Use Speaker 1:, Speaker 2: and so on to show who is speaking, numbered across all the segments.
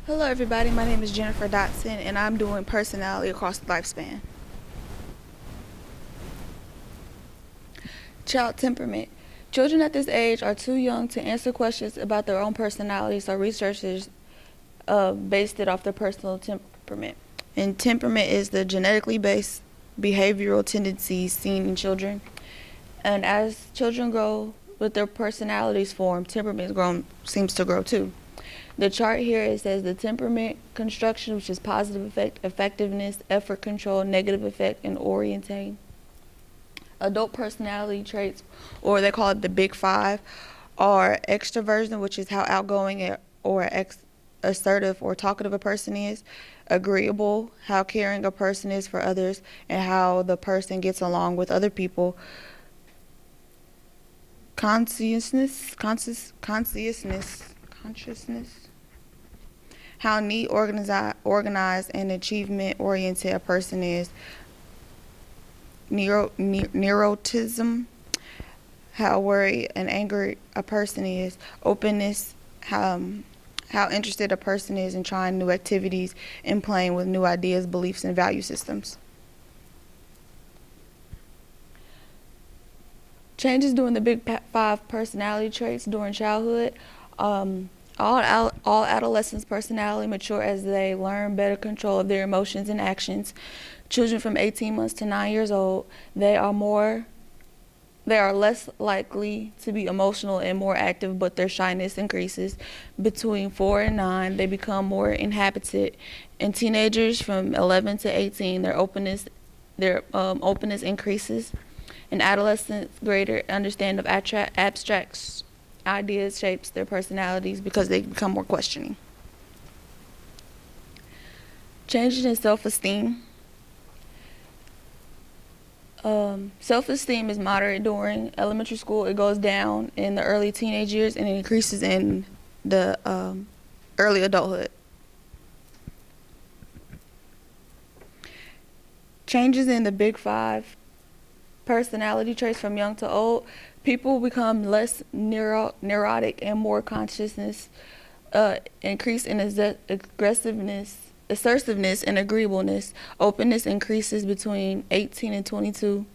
Speaker 1: Hello everybody, my name is Jennifer Dotson and I'm doing personality across the lifespan. Child temperament. Children at this age are too young to answer questions about their own personality, so researchers based it off their personal temperament. And temperament is the genetically based behavioral tendencies seen in children. And as children grow with their personalities form, temperament seems to grow too. The chart here, it says the temperament construction, which is positive effect, effectiveness, effort control, negative effect, and orienting. Adult personality traits, or they call it the big five, are extroversion, which is how outgoing or assertive or talkative a person is, agreeable, how caring a person is for others, and how the person gets along with other people, consciousness, how neat, organized, and achievement-oriented a person is, neuroticism, how worried and angry a person is, openness, how interested a person is in trying new activities and playing with new ideas, beliefs, and value systems. Changes during the big five personality traits during childhood. All adolescents' personality mature as they learn better control of their emotions and actions. Children from 18 months to 9 years old, they are less likely to be emotional and more active, but their shyness increases. Between 4 and 9, they become more inhabited. And teenagers from 11 to 18, their openness increases. And adolescents' greater understanding of abstract ideas shapes their personalities because they become more questioning. Changes in self-esteem. Self-esteem is moderate during elementary school. It goes down in the early teenage years and it increases in the early adulthood. Changes in the big five personality traits from young to old. People become less neurotic and more consciousness, increase in aggressiveness, assertiveness, and agreeableness. Openness increases between 18 and 22,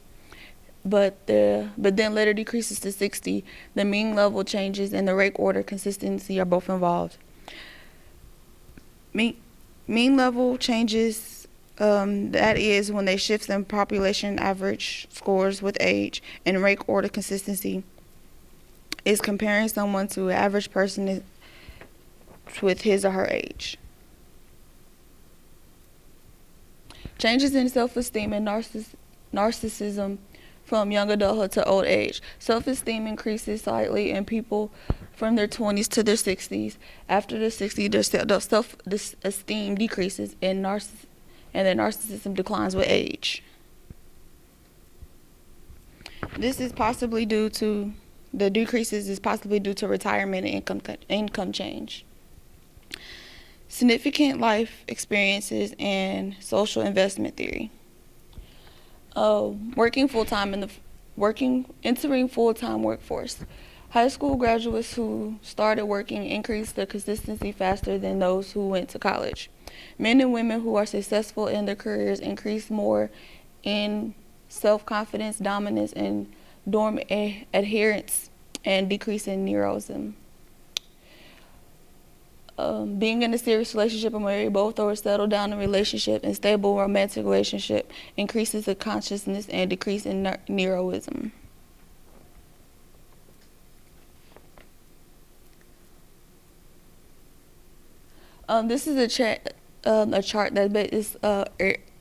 Speaker 1: but then later decreases to 60. The mean level changes and the rank order consistency are both involved. Mean level changes, that is when they shift in population average scores with age, and rank order consistency is comparing someone to an average person with his or her age. Changes in self-esteem and narcissism from young adulthood to old age. Self-esteem increases slightly in people from their 20s to their 60s. After the 60s, their self-esteem decreases and their narcissism declines with age. The decreases is possibly due to retirement and income change. Significant life experiences and social investment theory. Entering full-time workforce. High school graduates who started working increased their consistency faster than those who went to college. Men and women who are successful in their careers increase more in self-confidence, dominance, and dorm adherence, and decrease in neuroticism. Being in a serious relationship or married, both or settled down in a relationship and stable romantic relationship increases the consciousness and decrease in neuroticism. This is a chart that is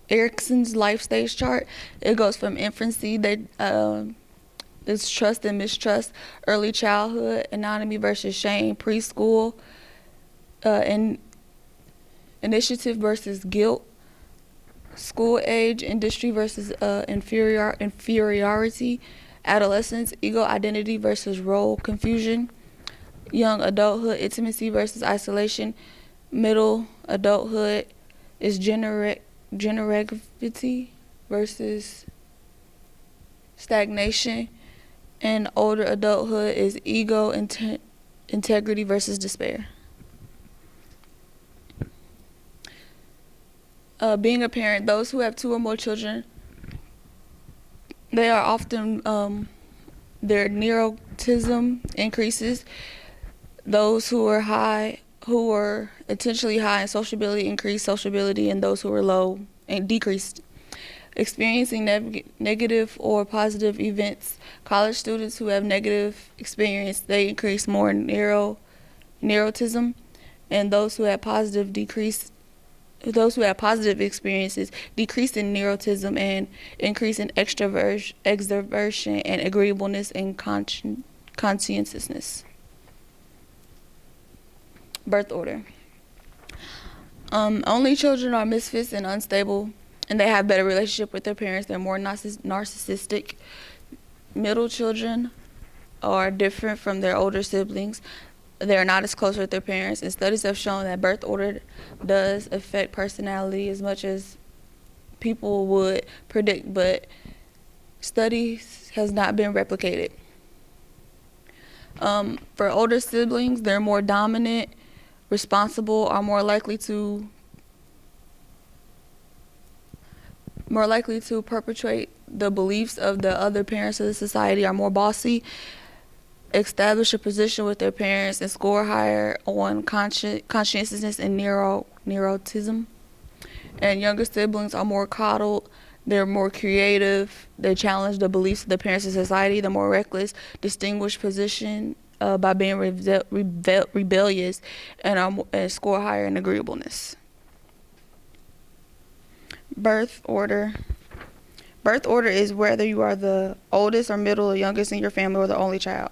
Speaker 1: Erickson's life stage chart. It goes from infancy, there's trust and mistrust, early childhood, anonymity versus shame, preschool, initiative versus guilt, school age, industry versus inferiority, adolescence, ego identity versus role confusion, young adulthood, intimacy versus isolation, middle adulthood is generativity versus stagnation, and older adulthood is ego integrity versus despair. Being a parent, those who have two or more children, they are often their neuroticism increases. Those who are intentionally high in sociability, increase sociability, and those who are low and decreased. Experiencing negative or positive events. College students who have negative experience, they increase more neuroticism, and those who have positive experiences decrease in neuroticism and increase in extroversion and agreeableness and conscientiousness. Birth order. Only children are misfits and unstable, and they have better relationship with their parents. They're more narcissistic. Middle children are different from their older siblings. They're not as close with their parents, and studies have shown that birth order does affect personality as much as people would predict, but studies has not been replicated. For older siblings, they're more dominant, responsible, are more likely to perpetuate the beliefs of the other parents of the society, are more bossy, establish a position with their parents, and score higher on conscientiousness and neuroticism. And younger siblings are more coddled, they're more creative, they challenge the beliefs of the parents of society, they're more reckless, distinguished position by being rebellious, and score higher in agreeableness. Birth order. Birth order is whether you are the oldest or middle or youngest in your family or the only child.